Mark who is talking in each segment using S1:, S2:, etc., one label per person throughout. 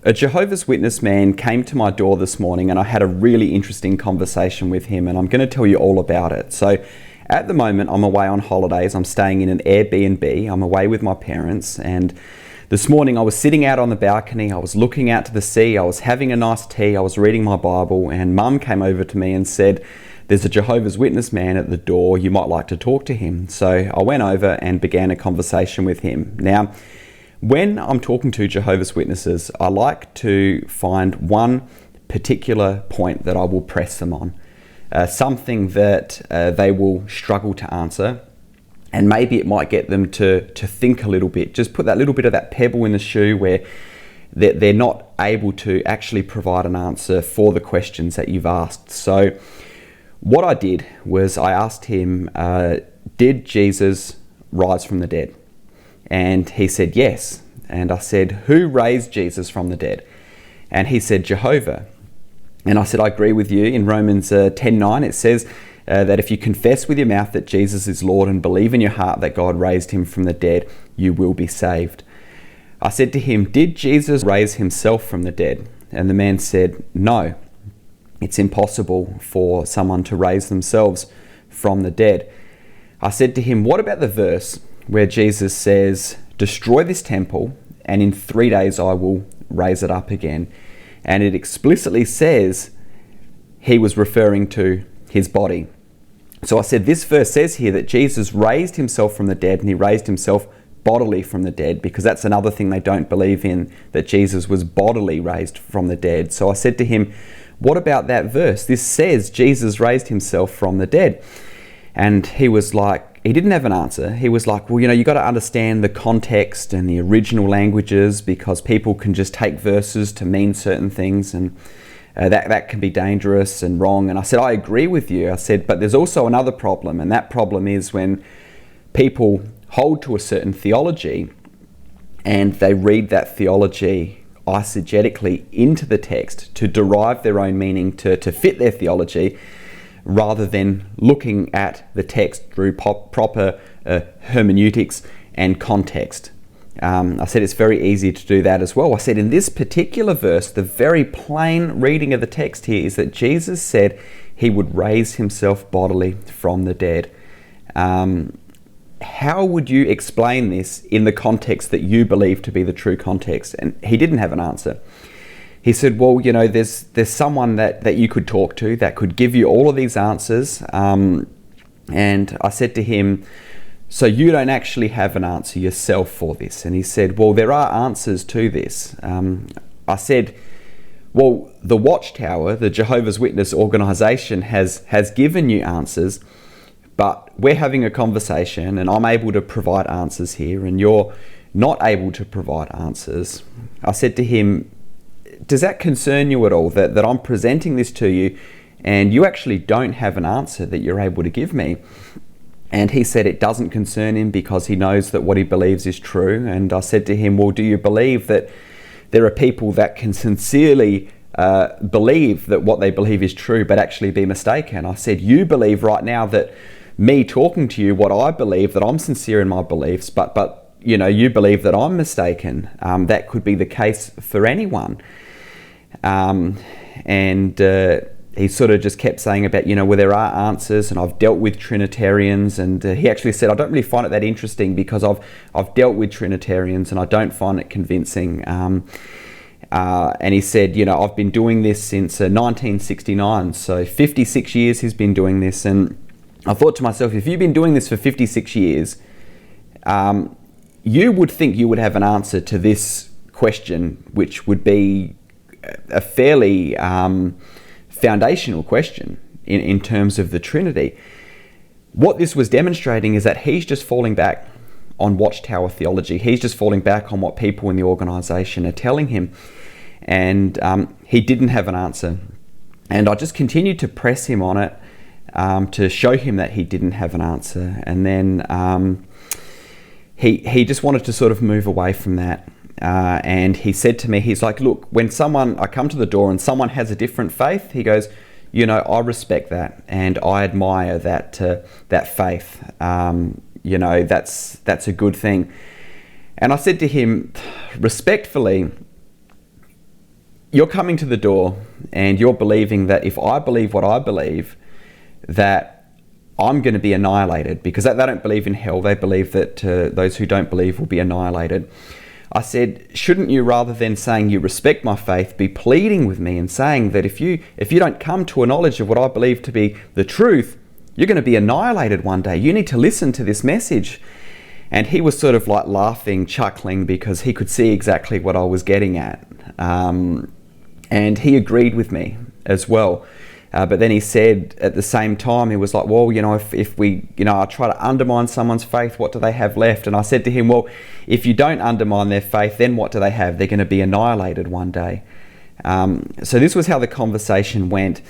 S1: A Jehovah's Witness man came to my door this morning and I had a really interesting conversation with him, and I'm going to tell you all about it. So at the moment I'm away on holidays. I'm staying in an Airbnb. I'm away with my parents, and this morning I was sitting out on the balcony. I was looking out to the sea. I was having a nice tea. I was reading my Bible, and Mum came over to me and said, "There's a Jehovah's Witness man at the door. You might like to talk to him." So I went over and began a conversation with him. Now, when I'm talking to Jehovah's Witnesses, I like to find one particular point that I will press them on, something that they will struggle to answer, and maybe it might get them to think a little bit. Just put that little bit of that pebble in the shoe where they're not able to actually provide an answer for the questions that you've asked. So what I did was I asked him, did Jesus rise from the dead? And he said, yes. And I said, who raised Jesus from the dead? And he said, Jehovah. And I said, I agree with you. In Romans 10:9, it says that if you confess with your mouth that Jesus is Lord and believe in your heart that God raised him from the dead, you will be saved. I said to him, did Jesus raise himself from the dead? And the man said, no. It's impossible for someone to raise themselves from the dead. I said to him, what about the verse where Jesus says, destroy this temple and in 3 days I will raise it up again? And it explicitly says he was referring to his body. So I said, this verse says here that Jesus raised himself from the dead, and he raised himself bodily from the dead, because that's another thing they don't believe in, that Jesus was bodily raised from the dead. So I said to him, what about that verse? This says Jesus raised himself from the dead. And he was like, he didn't have an answer. He was like, well, you got to understand the context and the original languages, because people can just take verses to mean certain things, and that can be dangerous and wrong. And I said, I agree with you. I said, but there's also another problem, and that problem is when people hold to a certain theology and they read that theology eisegetically into the text to derive their own meaning to fit their theology, rather than looking at the text through proper hermeneutics and context. I said it's very easy to do that as well. I said in this particular verse, the very plain reading of the text here is that Jesus said he would raise himself bodily from the dead. How would you explain this in the context that you believe to be the true context? And he didn't have an answer. He said, well, there's someone that you could talk to that could give you all of these answers. And I said to him, so you don't actually have an answer yourself for this? And he said, well, there are answers to this. I said, well, the Watchtower, the Jehovah's Witness organization, has given you answers, but we're having a conversation and I'm able to provide answers here and you're not able to provide answers. I said to him, does that concern you at all, that I'm presenting this to you and you actually don't have an answer that you're able to give me? And he said it doesn't concern him because he knows that what he believes is true. And I said to him, well, do you believe that there are people that can sincerely believe that what they believe is true but actually be mistaken? I said, you believe right now that me talking to you what I believe, that I'm sincere in my beliefs, but you believe that I'm mistaken. That could be the case for anyone. He sort of just kept saying about, well, there are answers, and I've dealt with Trinitarians, and he actually said, I don't really find it that interesting because I've dealt with Trinitarians and I don't find it convincing. And he said, I've been doing this since 1969, so 56 years he's been doing this. And I thought to myself, if you've been doing this for 56 years, you would think you would have an answer to this question, which would be a fairly foundational question in terms of the Trinity. What this was demonstrating is that he's just falling back on Watchtower theology. He's just falling back on what people in the organization are telling him. And he didn't have an answer. And I just continued to press him on it to show him that he didn't have an answer. And then he just wanted to sort of move away from that. And he said to me, he's like, look, when I come to the door and someone has a different faith, he goes, I respect that and I admire that faith. That's a good thing. And I said to him, respectfully, you're coming to the door and you're believing that if I believe what I believe, that I'm going to be annihilated, because they don't believe in hell. They believe that those who don't believe will be annihilated. I said, shouldn't you, rather than saying you respect my faith, be pleading with me and saying that if you don't come to a knowledge of what I believe to be the truth, you're going to be annihilated one day. You need to listen to this message. And he was sort of like laughing, chuckling, because he could see exactly what I was getting at. And he agreed with me as well. But then he said at the same time, he was like, well, if we, I try to undermine someone's faith, what do they have left? And I said to him, well, if you don't undermine their faith, then what do they have? They're going to be annihilated one day. So this was how the conversation went.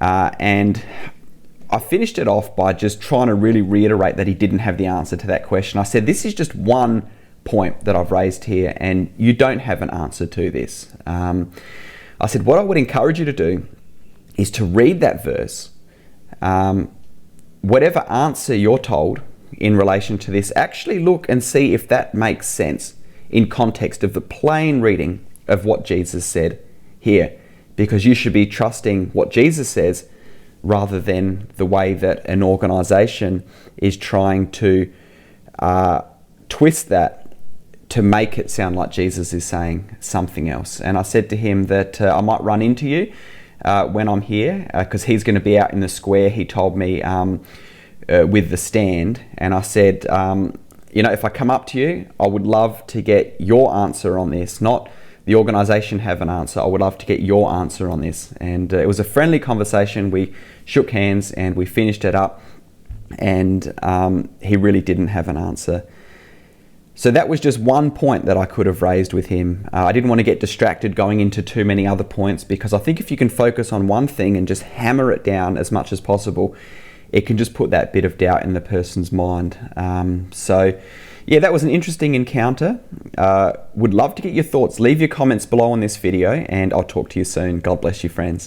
S1: And I finished it off by just trying to really reiterate that he didn't have the answer to that question. I said, this is just one point that I've raised here, and you don't have an answer to this. I said, what I would encourage you to do is to read that verse. Whatever answer you're told in relation to this, actually look and see if that makes sense in context of the plain reading of what Jesus said here, because you should be trusting what Jesus says rather than the way that an organization is trying to twist that to make it sound like Jesus is saying something else. And I said to him that I might run into you when I'm here, because he's going to be out in the square, he told me, with the stand. And I said, if I come up to you, I would love to get your answer on this, not the organization have an answer. I would love to get your answer on this. And it was a friendly conversation. We shook hands and we finished it up, and he really didn't have an answer. So that was just one point that I could have raised with him. I didn't want to get distracted going into too many other points, because I think if you can focus on one thing and just hammer it down as much as possible, it can just put that bit of doubt in the person's mind. So yeah, that was an interesting encounter. Would love to get your thoughts. Leave your comments below on this video, and I'll talk to you soon. God bless you, friends.